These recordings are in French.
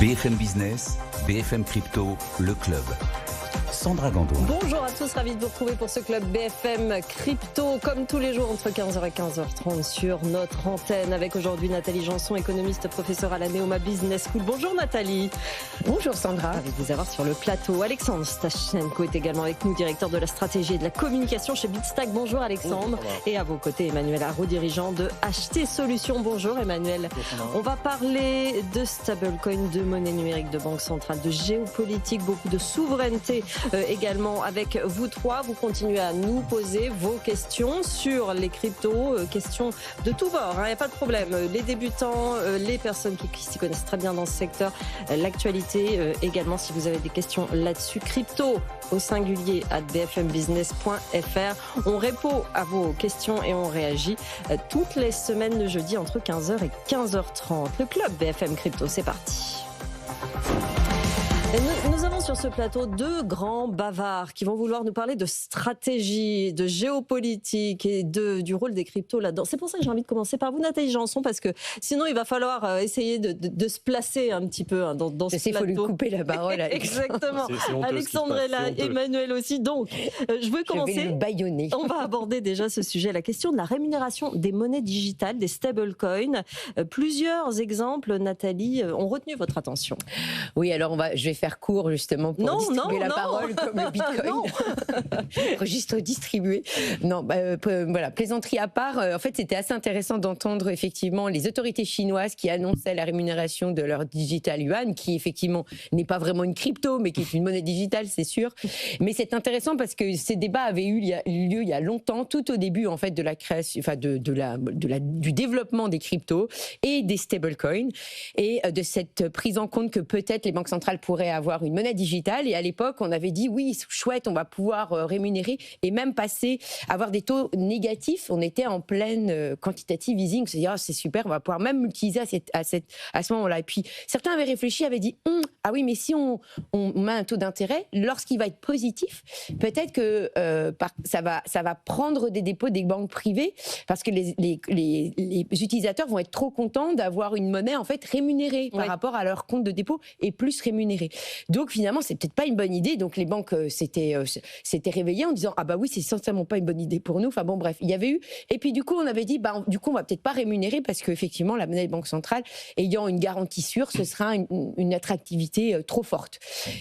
BFM Business, BFM Crypto, le club. Sandra Gandoin. Bonjour à tous, ravi de vous retrouver pour ce club BFM Crypto, comme tous les jours entre 15h et 15h30 sur notre antenne, avec aujourd'hui Nathalie Janson, économiste, professeure à la Neoma Business School. Bonjour Nathalie. Bonjour Sandra. Ravi de vous avoir sur le plateau. Alexandre Stachenko est également avec nous, directeur de la stratégie et de la communication chez Bitstack. Bonjour Alexandre. Bonjour. Et à vos côtés, Emmanuel Haro, dirigeant de HT Solutions. Bonjour Emmanuel. Bonjour. On va parler de stablecoin, de monnaie numérique, de banque centrale, de géopolitique, beaucoup de souveraineté également avec vous trois. Vous continuez à nous poser vos questions sur les cryptos, questions de tous bords, il n'y a pas de problème. Les débutants, les personnes qui s'y connaissent très bien dans ce secteur, l'actualité également si vous avez des questions là-dessus. Crypto au singulier @bfmbusiness.fr. On répond à vos questions et on réagit toutes les semaines le jeudi entre 15h et 15h30. Le club BFM Crypto, c'est parti. Nous avons sur ce plateau deux grands bavards qui vont vouloir nous parler de stratégie, de géopolitique et du rôle des cryptos là-dedans. C'est pour ça que j'ai envie de commencer par vous, Nathalie Janson, parce que sinon il va falloir essayer de se placer un petit peu dans ce plateau. Il faut lui couper la parole. Exactement. C'est honteux, Alexandre est là, Emmanuel aussi. Donc, je veux commencer. Je vais le bâillonner. On va aborder déjà ce sujet, la question de la rémunération des monnaies digitales, des stablecoins. Plusieurs exemples, Nathalie, ont retenu votre attention. Oui, alors je vais faire court justement pour distribuer la parole comme le Bitcoin. Registre distribué. Non, voilà, plaisanterie à part. En fait, c'était assez intéressant d'entendre effectivement les autorités chinoises qui annonçaient la rémunération de leur digital yuan, qui effectivement n'est pas vraiment une crypto, mais qui est une monnaie digitale, c'est sûr. Mais c'est intéressant parce que ces débats avaient eu lieu il y a longtemps, tout au début en fait de la création, enfin du développement des cryptos et des stablecoins et de cette prise en compte que peut-être les banques centrales pourraient avoir une monnaie digitale. Et à l'époque, on avait dit oui, chouette, on va pouvoir rémunérer et même avoir des taux négatifs. On était en pleine quantitative easing, c'est-à-dire c'est super, on va pouvoir même l'utiliser à ce moment-là. Et puis certains avaient réfléchi, avaient dit ah oui, mais si on met un taux d'intérêt, lorsqu'il va être positif, peut-être que ça va prendre des dépôts des banques privées parce que les utilisateurs vont être trop contents d'avoir une monnaie en fait rémunérée par rapport à leur compte de dépôt et plus rémunérée. Donc finalement, c'est peut-être pas une bonne idée. Donc les banques s'étaient réveillées en disant ah bah oui, c'est sincèrement pas une bonne idée pour nous. Enfin bon, bref, il y avait eu. Et puis du coup, on avait dit du coup, on va peut-être pas rémunérer parce que effectivement, la monnaie de banque centrale ayant une garantie sûre, ce sera une attractivité trop forte.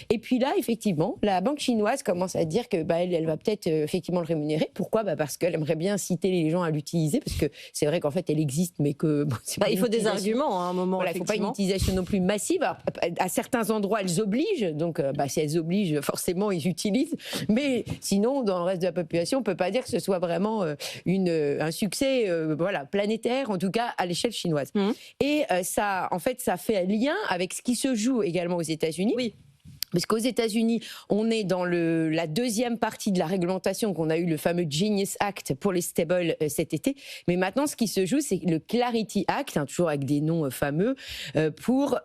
Et puis là, effectivement, la banque chinoise commence à dire que elle va peut-être effectivement le rémunérer. Pourquoi ? Parce qu'elle aimerait bien inciter les gens à l'utiliser parce que c'est vrai qu'en fait, elle existe, mais que il faut des arguments à un moment. Voilà, il ne faut pas une utilisation non plus massive. Alors, à certains endroits, elles obligent. Donc, si elles obligent, forcément, ils utilisent. Mais sinon, dans le reste de la population, on ne peut pas dire que ce soit vraiment un succès planétaire, en tout cas à l'échelle chinoise. Et ça fait un lien avec ce qui se joue également aux États-Unis. Oui. Parce qu'aux États-Unis, on est dans la deuxième partie de la réglementation qu'on a eu, le fameux Genius Act pour les stables cet été. Mais maintenant, ce qui se joue, c'est le Clarity Act, toujours avec des noms fameux, pour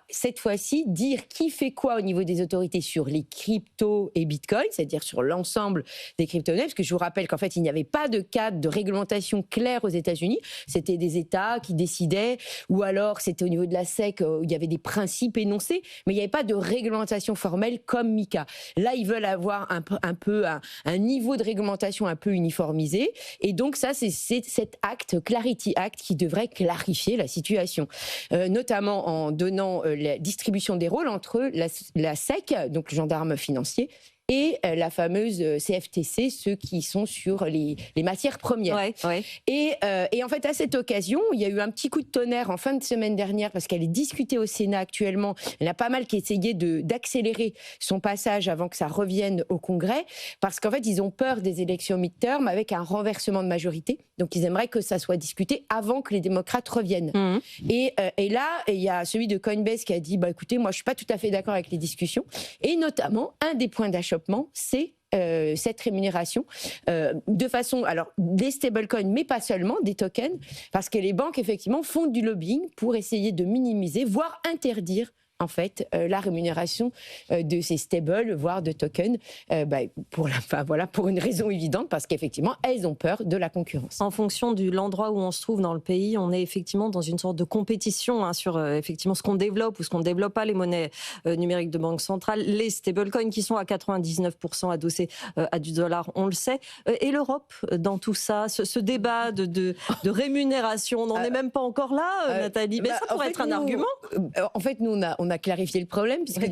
cette fois-ci, dire qui fait quoi au niveau des autorités sur les cryptos et Bitcoin, c'est-à-dire sur l'ensemble des crypto-monnaies. Parce que je vous rappelle qu'en fait, il n'y avait pas de cadre de réglementation clair aux États-Unis. C'était des États qui décidaient, ou alors c'était au niveau de la SEC, où il y avait des principes énoncés, mais il n'y avait pas de réglementation formelle comme MiCA. Là, ils veulent avoir un niveau de réglementation un peu uniformisé. Et donc, ça, c'est cet acte, Clarity Act, qui devrait clarifier la situation. Notamment en donnant la distribution des rôles entre la SEC, donc le gendarme financier, et la fameuse CFTC, ceux qui sont sur les matières premières. Ouais. Et en fait, à cette occasion, il y a eu un petit coup de tonnerre en fin de semaine dernière, parce qu'elle est discutée au Sénat actuellement. Il y en a pas mal qui essayaient d'accélérer son passage avant que ça revienne au Congrès, parce qu'en fait, ils ont peur des élections mid-term avec un renversement de majorité. Donc, ils aimeraient que ça soit discuté avant que les démocrates reviennent. Et là, il y a celui de Coinbase qui a dit écoutez, moi, je suis pas tout à fait d'accord avec les discussions. Et notamment, un des points d'achat c'est cette rémunération de façon, alors des stablecoins, mais pas seulement, des tokens, parce que les banques effectivement font du lobbying pour essayer de minimiser, voire interdire en fait, la rémunération de ces stables, voire de tokens, pour une raison évidente, parce qu'effectivement, elles ont peur de la concurrence. En fonction de l'endroit où on se trouve dans le pays, on est effectivement dans une sorte de compétition sur effectivement ce qu'on développe ou ce qu'on ne développe pas, les monnaies numériques de banque centrale, les stablecoins qui sont à 99% adossés à du dollar, on le sait. Et l'Europe dans tout ça, ce débat de rémunération, on n'en est même pas encore là, Nathalie. Mais ça pourrait être un argument. En fait, nous, on a clarifié le problème, puisque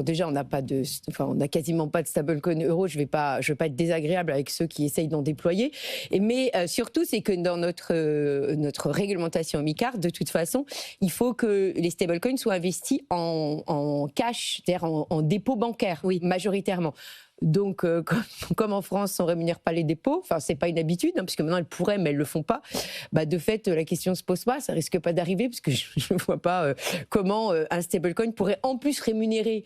déjà, on n'a quasiment pas de stablecoin euro. Je vais pas être désagréable avec ceux qui essayent d'en déployer. Mais surtout, c'est que dans notre réglementation MiCAR, de toute façon, il faut que les stablecoins soient investis en cash, c'est-à-dire en dépôt bancaire, majoritairement. Donc, comme en France, on ne rémunère pas les dépôts, enfin, c'est pas une habitude, puisque maintenant elles pourraient, mais elles le font pas. De fait, la question se pose pas, ça risque pas d'arriver, parce que je ne vois pas comment un stablecoin pourrait en plus rémunérer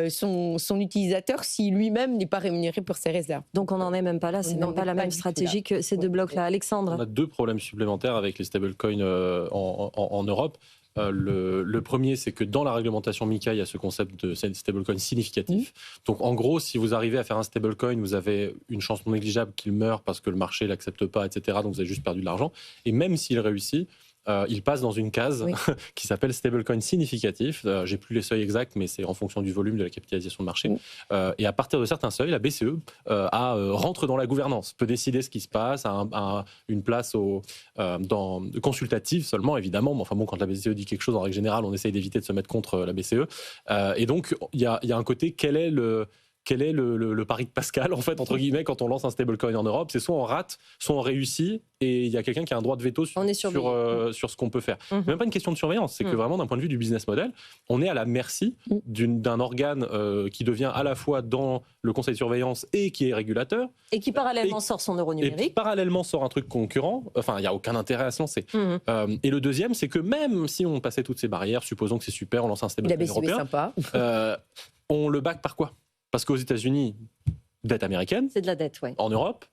son utilisateur si lui-même n'est pas rémunéré pour ses réserves. Donc, on n'en est même pas là, c'est même pas la même stratégie que ces deux blocs-là. Alexandre. On a deux problèmes supplémentaires avec les stablecoins en Europe. Le premier, c'est que dans la réglementation MiCA, il y a ce concept de stablecoin significatif. Donc, en gros, si vous arrivez à faire un stablecoin, vous avez une chance non négligeable qu'il meure parce que le marché ne l'accepte pas, etc. Donc, vous avez juste perdu de l'argent. Et même s'il réussit, il passe dans une case qui s'appelle stablecoin significatif. J'ai plus les seuils exacts, mais c'est en fonction du volume de la capitalisation de marché. Et à partir de certains seuils, la BCE rentre dans la gouvernance, peut décider ce qui se passe, a une place consultative seulement, évidemment. Mais enfin bon, quand la BCE dit quelque chose, en règle générale, on essaye d'éviter de se mettre contre la BCE. Et donc, il y a un côté, quel est le pari de Pascal, en fait, entre guillemets, quand on lance un stablecoin en Europe? C'est soit on rate, soit on réussit, et il y a quelqu'un qui a un droit de veto sur ce qu'on peut faire. C'est même pas une question de surveillance, c'est que vraiment, d'un point de vue du business model, on est à la merci d'un organe qui devient à la fois dans le conseil de surveillance et qui est régulateur. Et qui parallèlement sort son euro numérique. Et qui parallèlement sort un truc concurrent. Enfin, il n'y a aucun intérêt à se lancer. Et le deuxième, c'est que même si on passait toutes ces barrières, supposons que c'est super, on lance un stablecoin européen, sympa. On le back par quoi? Parce qu'aux États-Unis, dette américaine. C'est de la dette, oui. En Europe,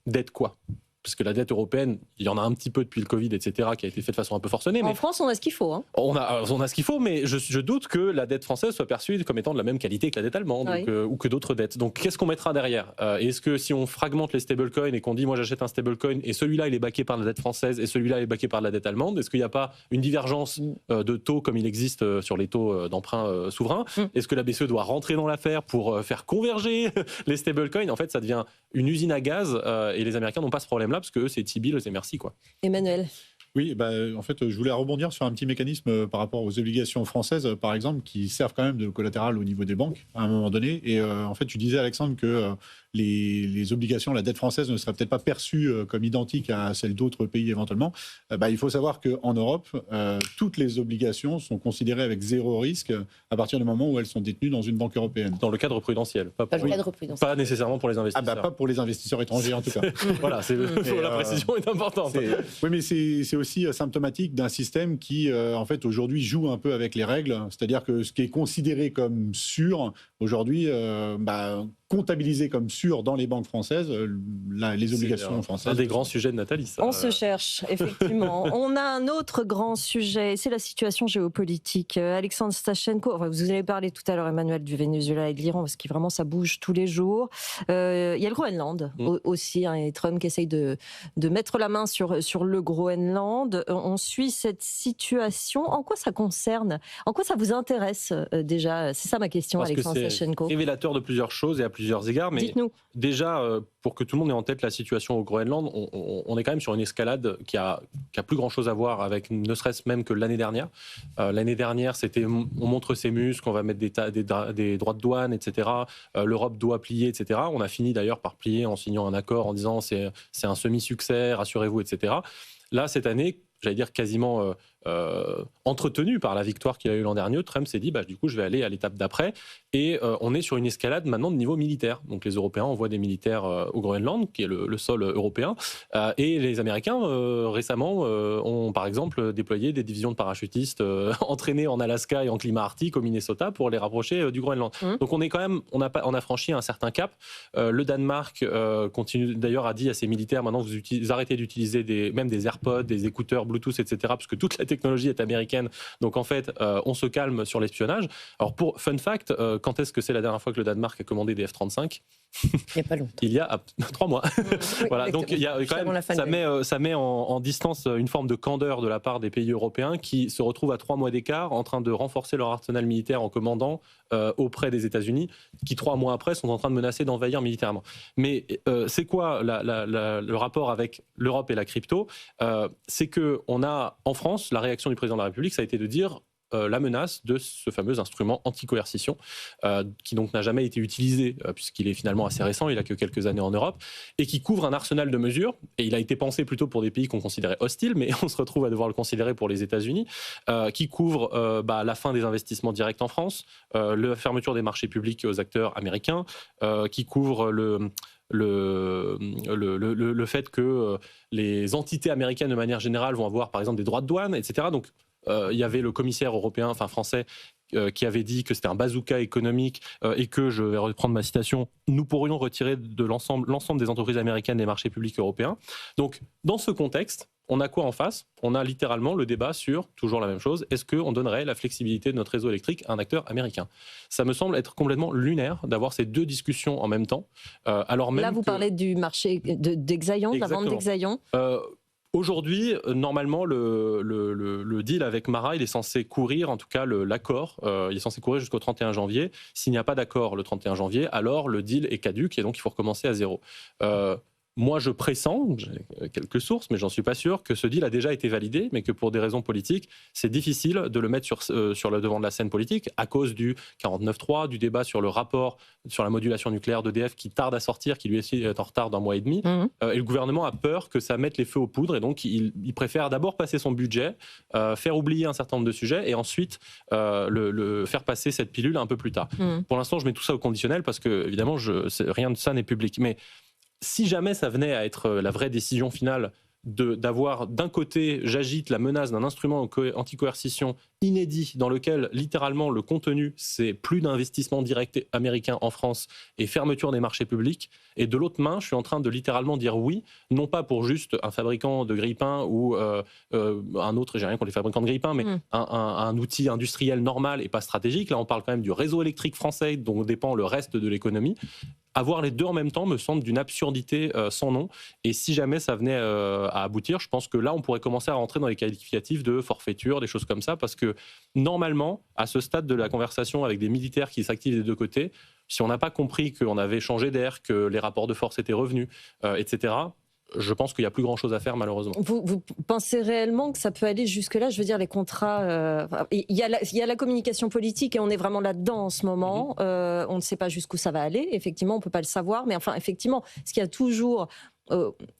dette quoi? Parce que la dette européenne, il y en a un petit peu depuis le Covid, etc., qui a été fait de façon un peu forcenée. En France, on a ce qu'il faut. On a ce qu'il faut, mais je doute que la dette française soit perçue comme étant de la même qualité que la dette allemande ou que d'autres dettes. Donc, qu'est-ce qu'on mettra derrière? Est-ce que si on fragmente les stablecoins et qu'on dit, moi j'achète un stablecoin et celui-là il est backé par la dette française et celui-là il est backé par la dette allemande, est-ce qu'il n'y a pas une divergence de taux comme il existe sur les taux d'emprunt souverains? Est-ce que la BCE doit rentrer dans l'affaire pour faire converger les stablecoins? En fait, ça devient une usine à gaz et les Américains n'ont pas ce problème-là parce que eux, c'est T-bill, c'est merci, quoi. Emmanuel. Oui, en fait, je voulais rebondir sur un petit mécanisme par rapport aux obligations françaises, par exemple, qui servent quand même de collatéral au niveau des banques à un moment donné. Et en fait, tu disais, Alexandre, que les obligations, la dette française ne serait peut-être pas perçue comme identique à celle d'autres pays éventuellement. Il faut savoir qu'en Europe, toutes les obligations sont considérées avec zéro risque à partir du moment où elles sont détenues dans une banque européenne. Dans le cadre prudentiel. Pas nécessairement pour les investisseurs. Pas pour les investisseurs étrangers, en tout cas. Voilà, la précision est importante. Oui, mais c'est aussi symptomatique d'un système qui, en fait, aujourd'hui joue un peu avec les règles. C'est-à-dire que ce qui est considéré comme sûr, aujourd'hui, comptabilisé comme sûr dans les banques françaises, les obligations françaises. C'est un des grands sujets de Nathalie. Ça. On se cherche, effectivement. On a un autre grand sujet, c'est la situation géopolitique. Alexandre Stachenko, vous avez parlé tout à l'heure, Emmanuel, du Venezuela et de l'Iran, parce que vraiment ça bouge tous les jours. Il y a le Groenland aussi, et Trump qui essaye de mettre la main sur le Groenland. On suit cette situation. En quoi ça concerne? En quoi ça vous intéresse déjà? C'est ça ma question, parce Alexandre Stachenko. C'est révélateur de plusieurs choses et à plusieurs égards. Mais dites-nous. Déjà, pour que tout le monde ait en tête la situation au Groenland, on est quand même sur une escalade qui a plus grand-chose à voir avec ne serait-ce même que l'année dernière. L'année dernière, c'était on montre ses muscles, on va mettre des droits de douane, etc. L'Europe doit plier, etc. On a fini d'ailleurs par plier en signant un accord en disant c'est un semi-succès, rassurez-vous, etc. Là, cette année, j'allais dire quasiment entretenu par la victoire qu'il a eue l'an dernier, Trump s'est dit du coup je vais aller à l'étape d'après et on est sur une escalade maintenant de niveau militaire. Donc les Européens envoient des militaires au Groenland, qui est le sol européen, et les Américains récemment ont par exemple déployé des divisions de parachutistes entraînés en Alaska et en climat arctique au Minnesota pour les rapprocher du Groenland. Donc on est quand même, on a franchi un certain cap. Le Danemark continue d'ailleurs a dit à ses militaires maintenant vous arrêtez d'utiliser même des AirPods, des écouteurs Bluetooth, etc. parce que toute la technologie est américaine. Donc en fait, on se calme sur l'espionnage. Alors pour fun fact, quand est-ce que c'est la dernière fois que le Danemark a commandé des F-35 ? Il n'y a pas longtemps. Il y a 3 mois. Oui, voilà, donc il y a quand même, ça met en distance une forme de candeur de la part des pays européens qui se retrouvent à 3 mois d'écart en train de renforcer leur arsenal militaire en commandant auprès des États-Unis, qui 3 mois après sont en train de menacer d'envahir militairement. Mais c'est quoi le rapport avec l'Europe et la crypto ? C'est qu'on a en France, la réaction du président de la République, ça a été de dire la menace de ce fameux instrument anti-coercition, qui donc n'a jamais été utilisé, puisqu'il est finalement assez récent, il a que quelques années en Europe, et qui couvre un arsenal de mesures, et il a été pensé plutôt pour des pays qu'on considérait hostiles, mais on se retrouve à devoir le considérer pour les États-Unis, qui couvre la fin des investissements directs en France, la fermeture des marchés publics aux acteurs américains, qui couvre le fait que les entités américaines de manière générale vont avoir par exemple des droits de douane, etc. Donc il y avait le commissaire européen, français, qui avait dit que c'était un bazooka économique et que, je vais reprendre ma citation, nous pourrions retirer de l'ensemble des entreprises américaines des marchés publics européens. Donc dans ce contexte, on a quoi en face ? On a littéralement le débat sur, toujours la même chose, est-ce qu'on donnerait la flexibilité de notre réseau électrique à un acteur américain ? Ça me semble être complètement lunaire d'avoir ces deux discussions en même temps. Alors même là, vous parlez du marché d'Exaion, de la vente d'Exaion. Aujourd'hui, normalement, le deal avec Mara, il est censé courir, en tout cas l'accord, il est censé courir jusqu'au 31 janvier. S'il n'y a pas d'accord le 31 janvier, alors le deal est caduc et donc il faut recommencer à zéro. Moi, je pressens, j'ai quelques sources, mais j'en suis pas sûr, que ce deal a déjà été validé, mais que pour des raisons politiques, c'est difficile de le mettre sur le devant de la scène politique à cause du 49.3, du débat sur le rapport sur la modulation nucléaire d'EDF qui tarde à sortir, qui lui est en retard d'1 mois et demi. Et le gouvernement a peur que ça mette les feux aux poudres, et donc il préfère d'abord passer son budget, faire oublier un certain nombre de sujets, et ensuite faire passer cette pilule un peu plus tard. Pour l'instant, je mets tout ça au conditionnel parce que, évidemment, rien de ça n'est public. Mais si jamais ça venait à être la vraie décision finale d'avoir d'un côté, j'agite la menace d'un instrument anti-coercition inédit dans lequel littéralement le contenu c'est plus d'investissement direct américain en France et fermeture des marchés publics, et de l'autre main je suis en train de littéralement dire oui, non pas pour juste un fabricant de grille-pain ou un autre, j'ai rien contre les fabricants de grille-pain, mais un outil industriel normal et pas stratégique. Là on parle quand même du réseau électrique français dont dépend le reste de l'économie. Avoir les deux en même temps me semble d'une absurdité sans nom. Et si jamais ça venait à aboutir, je pense que là, on pourrait commencer à rentrer dans les qualificatifs de forfaiture, des choses comme ça, parce que normalement, à ce stade de la conversation avec des militaires qui s'activent des deux côtés, si on n'a pas compris qu'on avait changé d'air, que les rapports de force étaient revenus, etc., je pense qu'il n'y a plus grand-chose à faire, malheureusement. Vous pensez réellement que ça peut aller jusque-là ? Je veux dire, les contrats... Il y a la communication politique et on est vraiment là-dedans en ce moment. On ne sait pas jusqu'où ça va aller. Effectivement, on ne peut pas le savoir. Mais enfin, effectivement, ce qu'il y a toujours,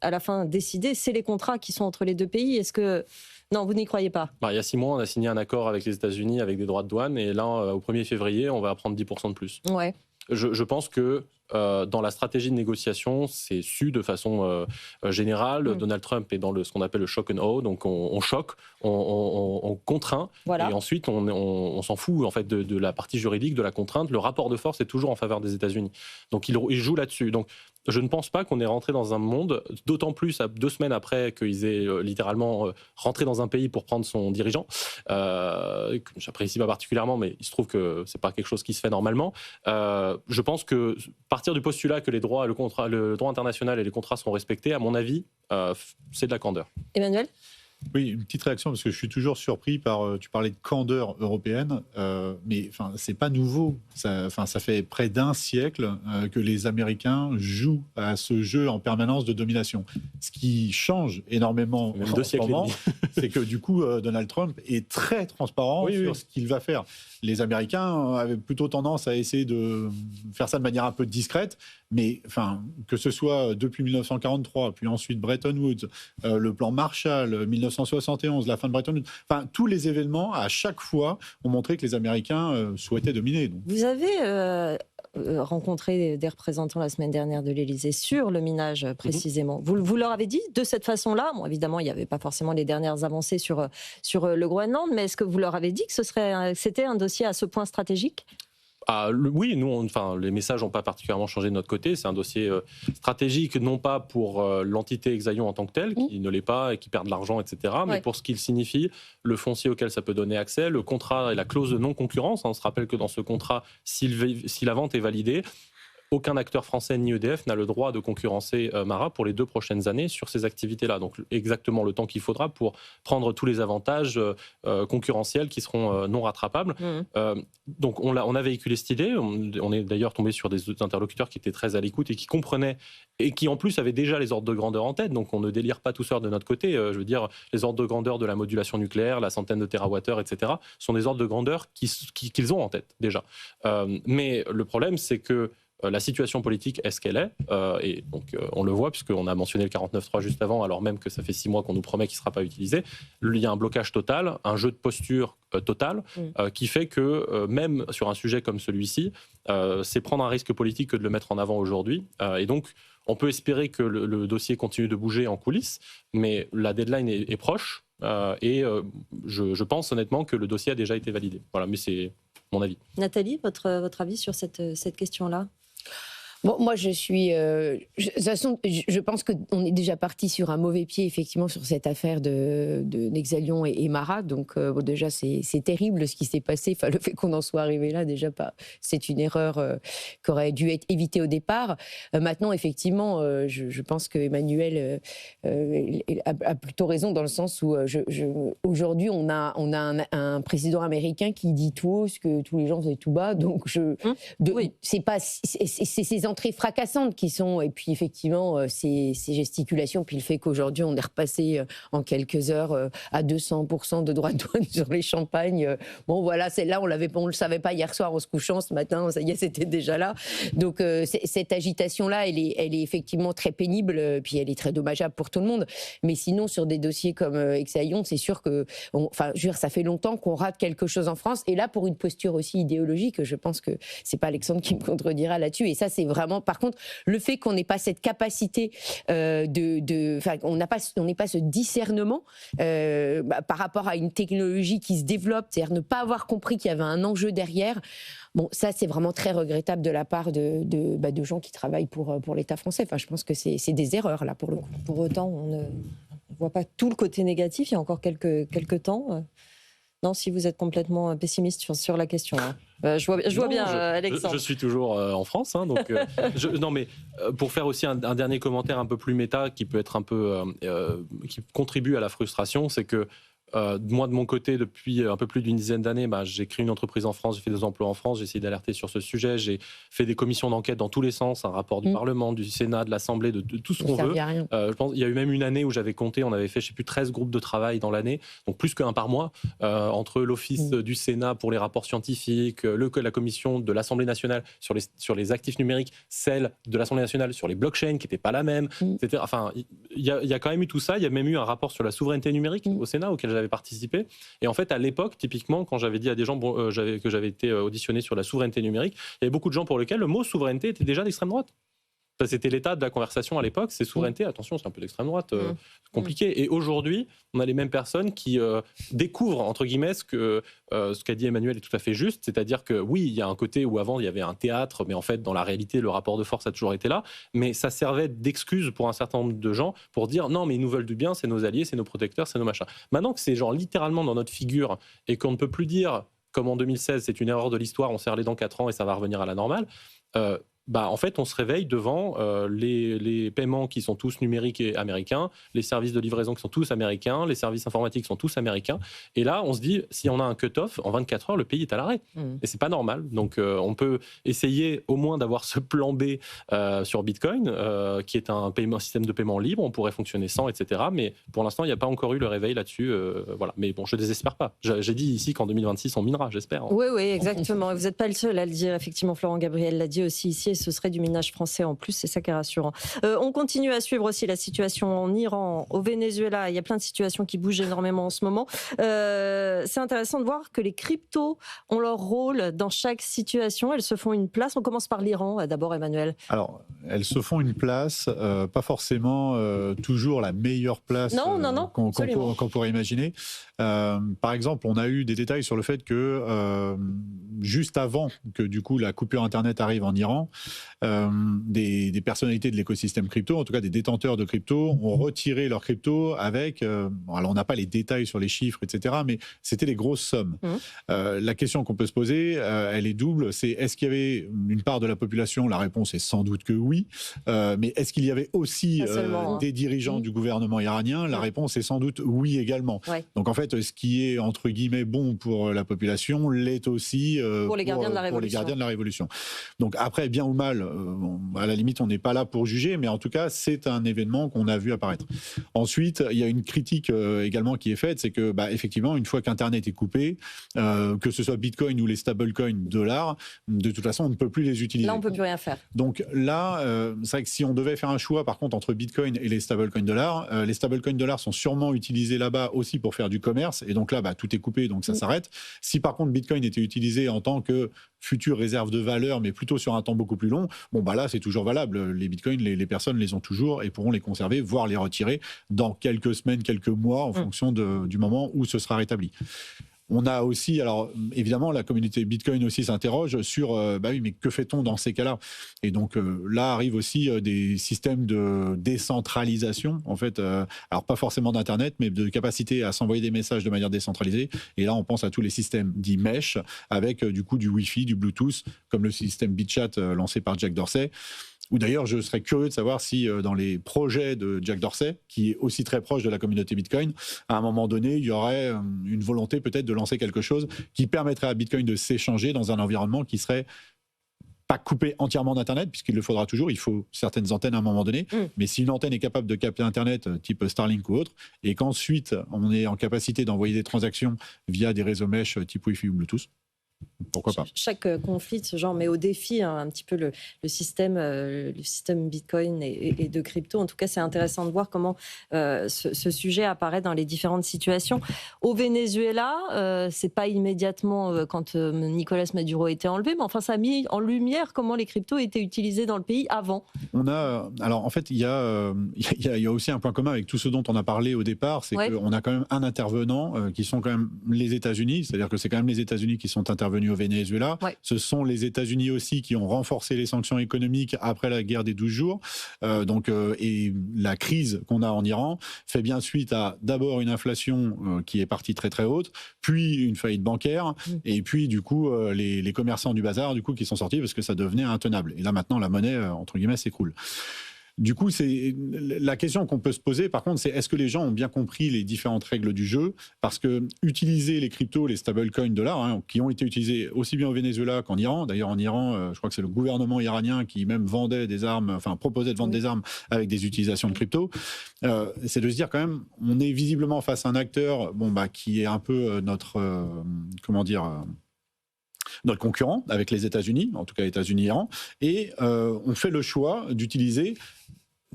à la fin, décidé, c'est les contrats qui sont entre les deux pays. Est-ce que... Non, vous n'y croyez pas ? Il y a 6 mois, on a signé un accord avec les États-Unis avec des droits de douane. Et là, au 1er février, on va prendre 10% de plus. Ouais. Je pense que dans la stratégie de négociation, c'est su de façon générale. Donald Trump est dans ce qu'on appelle le shock and awe, donc on choque, on contraint, et ensuite on s'en fout en fait de la partie juridique, de la contrainte. Le rapport de force est toujours en faveur des États-Unis, donc il joue là-dessus. Donc je ne pense pas qu'on est rentré dans un monde, d'autant plus 2 semaines après qu'ils aient littéralement rentré dans un pays pour prendre son dirigeant, que j'apprécie pas particulièrement, mais il se trouve que c'est pas quelque chose qui se fait normalement. Je pense que partir du postulat que le droit international et les contrats seront respectés, à mon avis, c'est de la candeur. Emmanuel ? Oui, une petite réaction, parce que je suis toujours surpris par... Tu parlais de candeur européenne, mais c'est pas nouveau. Ça fait près d'1 siècle que les Américains jouent à ce jeu en permanence de domination. Ce qui change énormément en ce moment, c'est que du coup, Donald Trump est très transparent sur ce qu'il va faire. Les Américains avaient plutôt tendance à essayer de faire ça de manière un peu discrète, mais que ce soit depuis 1943, puis ensuite Bretton Woods, le plan Marshall, 1971, la fin de Bretton Woods, tous les événements, à chaque fois, ont montré que les Américains souhaitaient dominer. Donc. Vous avez rencontré des représentants la semaine dernière de l'Élysée sur le minage précisément. Vous leur avez dit de cette façon-là, bon, évidemment, il n'y avait pas forcément les dernières avancées sur le Groenland, mais est-ce que vous leur avez dit que c'était un dossier à ce point stratégique ? Oui, nous, les messages n'ont pas particulièrement changé de notre côté. C'est un dossier stratégique, non pas pour l'entité Exaion en tant que telle, qui ne l'est pas et qui perd de l'argent, etc., mais pour ce qu'il signifie, le foncier auquel ça peut donner accès, le contrat et la clause de non-concurrence. On se rappelle que dans ce contrat, si la vente est validée, aucun acteur français ni EDF n'a le droit de concurrencer Mara pour les 2 prochaines années sur ces activités-là. Donc exactement le temps qu'il faudra pour prendre tous les avantages concurrentiels qui seront non rattrapables. Donc on a véhiculé cette idée. On est d'ailleurs tombé sur des interlocuteurs qui étaient très à l'écoute et qui comprenaient et qui en plus avaient déjà les ordres de grandeur en tête. Donc on ne délire pas tout seul de notre côté. Je veux dire, les ordres de grandeur de la modulation nucléaire, la centaine de térawattheures, etc., sont des ordres de grandeur qu'ils ont en tête déjà. Mais le problème, c'est que la situation politique est ce qu'elle est, et donc on le voit puisqu'on a mentionné le 49.3 juste avant, alors même que ça fait 6 mois qu'on nous promet qu'il ne sera pas utilisé. Il y a un blocage total, un jeu de posture total, qui fait que même sur un sujet comme celui-ci, c'est prendre un risque politique que de le mettre en avant aujourd'hui. Et donc on peut espérer que le dossier continue de bouger en coulisses, mais la deadline est proche, et je pense honnêtement que le dossier a déjà été validé. Voilà, mais c'est mon avis. Nathalie, votre avis sur cette question-là ? Bon, moi, de toute façon, je pense qu'on est déjà parti sur un mauvais pied, effectivement, sur cette affaire de Exalion et Mara. Donc, déjà, c'est terrible ce qui s'est passé. Enfin, le fait qu'on en soit arrivé là, déjà, c'est une erreur qui aurait dû être évitée au départ. Maintenant, effectivement, je pense qu'Emmanuel a plutôt raison dans le sens où aujourd'hui, on a un président américain qui dit tout haut ce que tous les gens faisaient tout bas. Donc, c'est ces entrées fracassantes qui sont, et puis effectivement ces gesticulations, puis le fait qu'aujourd'hui on est repassé en quelques heures à 200% de droits de douane sur les champagnes. Bon voilà, celle-là on le savait pas hier soir en se couchant, ce matin ça y est c'était déjà là. Donc cette agitation-là elle est effectivement très pénible, puis elle est très dommageable pour tout le monde. Mais sinon sur des dossiers comme Exaion, c'est sûr que, je veux dire, ça fait longtemps qu'on rate quelque chose en France, et là pour une posture aussi idéologique, je pense que c'est pas Alexandre qui me contredira là-dessus, et ça c'est vraiment, par contre, le fait qu'on n'ait pas cette capacité on n'ait pas ce discernement par rapport à une technologie qui se développe, c'est-à-dire ne pas avoir compris qu'il y avait un enjeu derrière. Bon, ça c'est vraiment très regrettable de la part de gens qui travaillent pour l'État français. Enfin, je pense que c'est des erreurs là pour le coup. Pour autant, on ne voit pas tout le côté négatif. Il y a encore quelques temps. Non, si vous êtes complètement pessimiste sur la question. Je vois bien, Alexandre. Je suis toujours en France, hein, donc non, mais pour faire aussi un dernier commentaire un peu plus méta qui peut être un peu qui contribue à la frustration, c'est que moi, de mon côté, depuis un peu plus d'une dizaine d'années, j'ai créé une entreprise en France, j'ai fait des emplois en France, j'ai essayé d'alerter sur ce sujet, j'ai fait des commissions d'enquête dans tous les sens, un rapport du Parlement, du Sénat, de l'Assemblée, de tout ce qu'on veut. Je pense, il y a eu même une année où j'avais compté, on avait fait, je sais plus, 13 groupes de travail dans l'année, donc plus qu'un par mois, entre l'Office du Sénat pour les rapports scientifiques, la commission de l'Assemblée nationale sur les actifs numériques, celle de l'Assemblée nationale sur les blockchains, qui n'était pas la même, etc. Enfin, il y a quand même eu tout ça, il y a même eu un rapport sur la souveraineté numérique au Sénat, auquel j'avais participé. Et en fait, à l'époque, typiquement, quand j'avais dit à des gens que j'avais été auditionné sur la souveraineté numérique, il y avait beaucoup de gens pour lesquels le mot souveraineté était déjà d'extrême droite. Ça, c'était l'état de la conversation à l'époque, c'est souveraineté, attention, c'est un peu d'extrême droite, compliqué. Et aujourd'hui, on a les mêmes personnes qui découvrent, entre guillemets, ce qu'a dit Emmanuel est tout à fait juste, c'est-à-dire que oui, il y a un côté où avant, il y avait un théâtre, mais en fait, dans la réalité, le rapport de force a toujours été là, mais ça servait d'excuse pour un certain nombre de gens pour dire non, mais ils nous veulent du bien, c'est nos alliés, c'est nos protecteurs, c'est nos machins. Maintenant que c'est genre littéralement dans notre figure et qu'on ne peut plus dire, comme en 2016, c'est une erreur de l'histoire, on serre les dents 4 ans et ça va revenir à la normale, en fait, on se réveille devant les paiements qui sont tous numériques et américains, les services de livraison qui sont tous américains, les services informatiques sont tous américains. Et là, on se dit, si on a un cut-off, en 24 heures, le pays est à l'arrêt. Et c'est pas normal. Donc, on peut essayer au moins d'avoir ce plan B sur Bitcoin, qui est un système de paiement libre. On pourrait fonctionner sans, etc. Mais pour l'instant, il n'y a pas encore eu le réveil là-dessus. Voilà. Mais bon, je ne désespère pas. J'ai dit ici qu'en 2026, on minera, j'espère. Oui, exactement. Vous n'êtes pas le seul à le dire. Effectivement, Florent Gabriel l'a dit aussi ici. Ce serait du minage français en plus, c'est ça qui est rassurant. On continue à suivre aussi la situation en Iran, au Venezuela. Il y a plein de situations qui bougent énormément en ce moment. C'est intéressant de voir que les cryptos ont leur rôle dans chaque situation. Elles se font une place. On commence par l'Iran, d'abord, Emmanuel. Alors, elles se font une place, pas forcément toujours la meilleure place qu'on pourrait imaginer. Par exemple, on a eu des détails sur le fait que juste avant que du coup la coupure Internet arrive en Iran, des personnalités de l'écosystème crypto, en tout cas des détenteurs de crypto, ont retiré leurs crypto avec, alors on n'a pas les détails sur les chiffres, etc., mais c'était des grosses sommes. La question qu'on peut se poser, elle est double, c'est est-ce qu'il y avait une part de la population? La réponse est sans doute que oui, mais est-ce qu'il y avait aussi des dirigeants du gouvernement iranien? La réponse est sans doute oui également. Donc en fait, ce qui est entre guillemets bon pour la population l'est aussi pour les gardiens de la révolution. Donc après, bien ou mal, à la limite, on n'est pas là pour juger, mais en tout cas, c'est un événement qu'on a vu apparaître. Ensuite, il y a une critique également qui est faite, c'est que effectivement, une fois qu'Internet est coupé, que ce soit Bitcoin ou les stablecoins dollars, de toute façon, on ne peut plus les utiliser. Là, on ne peut plus rien faire. Donc là, c'est vrai que si on devait faire un choix, par contre, entre Bitcoin et les stablecoins dollars, les stablecoins dollars sont sûrement utilisés là-bas aussi pour faire du commerce, et donc là, tout est coupé, donc ça s'arrête. Si par contre Bitcoin était utilisé en tant que future réserve de valeur, mais plutôt sur un temps beaucoup plus long, là, c'est toujours valable. Les bitcoins, les personnes les ont toujours et pourront les conserver, voire les retirer dans quelques semaines, quelques mois, en fonction du moment où ce sera rétabli. On a aussi, alors évidemment, la communauté Bitcoin aussi s'interroge sur, oui, mais que fait-on dans ces cas-là? Et donc là arrivent aussi des systèmes de décentralisation, en fait, alors pas forcément d'Internet, mais de capacité à s'envoyer des messages de manière décentralisée. Et là, on pense à tous les systèmes dits mesh, avec du coup du Wi-Fi, du Bluetooth, comme le système BitChat lancé par Jack Dorsey. Ou d'ailleurs, je serais curieux de savoir si dans les projets de Jack Dorsey, qui est aussi très proche de la communauté Bitcoin, à un moment donné, il y aurait une volonté peut-être de lancer quelque chose qui permettrait à Bitcoin de s'échanger dans un environnement qui serait pas coupé entièrement d'Internet, puisqu'il le faudra toujours, il faut certaines antennes à un moment donné, mais si une antenne est capable de capter Internet type Starlink ou autre, et qu'ensuite on est en capacité d'envoyer des transactions via des réseaux mesh type Wi-Fi ou Bluetooth, pourquoi pas? Chaque conflit de ce genre met au défi un petit peu le système Bitcoin et de crypto. En tout cas, c'est intéressant de voir comment ce sujet apparaît dans les différentes situations. Au Venezuela, c'est pas immédiatement quand Nicolas Maduro a été enlevé, mais enfin, ça a mis en lumière comment les cryptos étaient utilisés dans le pays avant. Alors en fait, il y a aussi un point commun avec tout ce dont on a parlé au départ, c'est qu'on a quand même un intervenant qui sont quand même les États-Unis, c'est-à-dire que c'est quand même les États-Unis qui sont intervenus au Venezuela. Ce sont les États-Unis aussi qui ont renforcé les sanctions économiques après la guerre des 12 jours. Et la crise qu'on a en Iran fait bien suite à d'abord une inflation qui est partie très très haute, puis une faillite bancaire, et puis du coup les commerçants du bazar du coup qui sont sortis parce que ça devenait intenable. Et là maintenant la monnaie entre guillemets s'écroule. Du coup, c'est la question qu'on peut se poser, par contre, c'est est-ce que les gens ont bien compris les différentes règles du jeu? Parce que utiliser les cryptos, les stablecoins dollars, qui ont été utilisés aussi bien au Venezuela qu'en Iran, d'ailleurs en Iran, je crois que c'est le gouvernement iranien qui même vendait des armes, enfin proposait de vendre des armes avec des utilisations de crypto, c'est de se dire quand même, on est visiblement face à un acteur qui est un peu notre concurrent avec les États-Unis, en tout cas États-Unis-Iran, et on fait le choix d'utiliser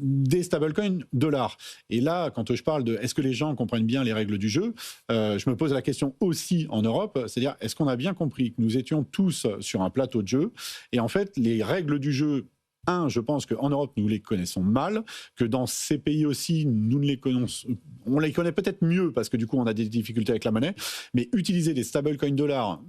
des stablecoins dollars. Et là, quand je parle de est-ce que les gens comprennent bien les règles du jeu, je me pose la question aussi en Europe, c'est-à-dire est-ce qu'on a bien compris que nous étions tous sur un plateau de jeu, et en fait les règles du jeu, je pense qu'en Europe, nous les connaissons mal, que dans ces pays aussi, nous ne les connaissons, on les connaît peut-être mieux parce que du coup, on a des difficultés avec la monnaie, mais utiliser des stablecoins dollars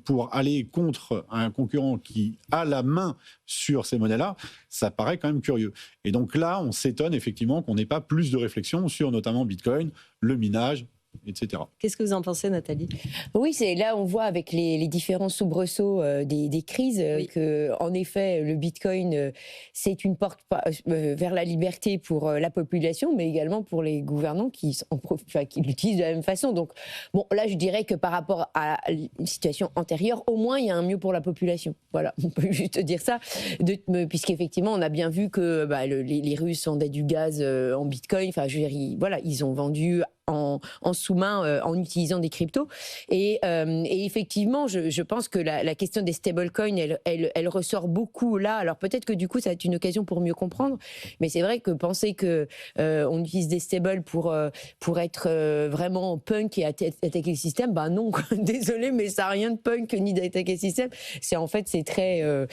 pour aller contre un concurrent qui a la main sur ces monnaies-là, ça paraît quand même curieux. Et donc là, on s'étonne effectivement qu'on n'ait pas plus de réflexion sur notamment Bitcoin, le minage, etc. Qu'est-ce que vous en pensez, Nathalie? Oui, c'est là on voit avec les différents soubresauts des crises que, en effet, le Bitcoin c'est une porte vers la liberté pour la population, mais également pour les gouvernants qui l'utilisent de la même façon. Donc, là, je dirais que par rapport à une situation antérieure, au moins il y a un mieux pour la population. Voilà, on peut juste dire ça, puisqu'effectivement, on a bien vu que les Russes vendaient du gaz en Bitcoin. Enfin, je veux dire, ils ont vendu en sous-main en utilisant des cryptos. Et effectivement, je pense que la question des stablecoins, elle ressort beaucoup là. Alors peut-être que du coup, ça va être une occasion pour mieux comprendre. Mais c'est vrai que penser que on utilise des stables pour être vraiment punk et attaquer le système, bah non, quoi. Désolé, mais ça n'a rien de punk ni d'attaquer le système. C'est très,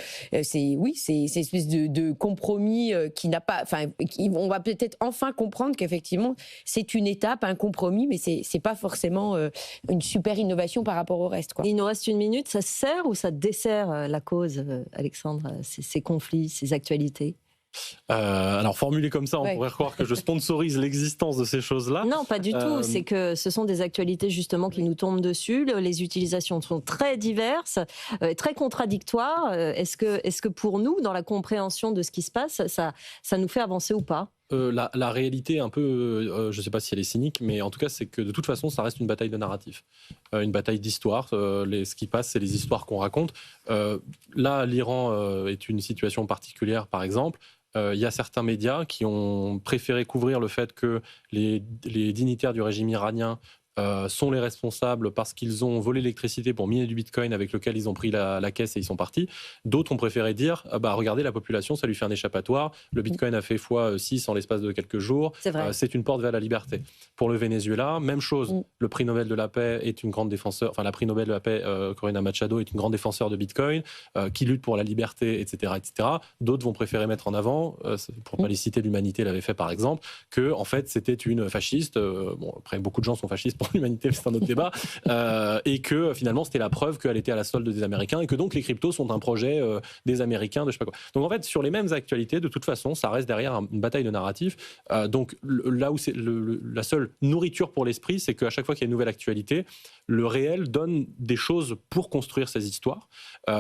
c'est une espèce de compromis qui n'a pas, enfin, on va peut-être enfin comprendre qu'effectivement c'est une étape, un compromis, mais c'est pas forcément une super innovation par rapport au reste, quoi. Il nous reste 1 minute. Ça sert ou ça dessert la cause, Alexandre, ces conflits, ces actualités? Alors formulé comme ça, on pourrait croire que je sponsorise l'existence de ces choses-là. Non, pas du tout. C'est que ce sont des actualités justement qui nous tombent dessus. Les utilisations sont très diverses, très contradictoires. Est-ce que pour nous, dans la compréhension de ce qui se passe, ça nous fait avancer ou pas? La réalité, un peu, je ne sais pas si elle est cynique, mais en tout cas, c'est que de toute façon, ça reste une bataille de narratif, une bataille d'histoire. Ce qui passe, c'est les histoires qu'on raconte. Là, l'Iran est une situation particulière, par exemple. Il y a certains médias qui ont préféré couvrir le fait que les dignitaires du régime iranien sont les responsables parce qu'ils ont volé l'électricité pour miner du bitcoin avec lequel ils ont pris la caisse et ils sont partis. D'autres ont préféré dire regardez, la population, ça lui fait un échappatoire. Le bitcoin a fait x6 en l'espace de quelques jours. C'est une porte vers la liberté. Pour le Venezuela, même chose. Le prix Nobel de la paix est une grande défenseur, enfin la prix Nobel de la paix, Corina Machado, est une grande défenseur de bitcoin, qui lutte pour la liberté, etc., etc. D'autres vont préférer mettre en avant, pour ne pas les citer, l'Humanité l'avait fait par exemple, que en fait c'était une fasciste. Bon, après beaucoup de gens sont fascistes pour l'humanité, c'est un autre débat, et que finalement c'était la preuve qu'elle était à la solde des Américains et que donc les cryptos sont un projet des Américains, de je sais pas quoi. Donc en fait, sur les mêmes actualités, de toute façon, ça reste derrière une bataille de narratif. Donc là où c'est la seule nourriture pour l'esprit, c'est qu'à chaque fois qu'il y a une nouvelle actualité, le réel donne des choses pour construire ces histoires,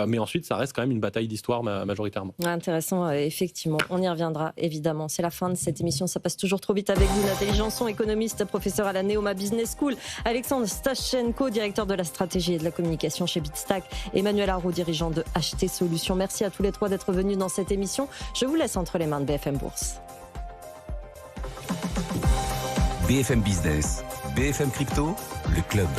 mais ensuite ça reste quand même une bataille d'histoire majoritairement. Intéressant, effectivement. On y reviendra, évidemment. C'est la fin de cette émission. Ça passe toujours trop vite avec vous. Nathalie Janson, économiste, professeure à la Neoma Business School. Alexandre Stachenko, directeur de la stratégie et de la communication chez Bitstack. Emmanuel Arraud, dirigeant de HT Solutions. Merci à tous les trois d'être venus dans cette émission. Je vous laisse entre les mains de BFM Bourse. BFM Business, BFM Crypto, le club.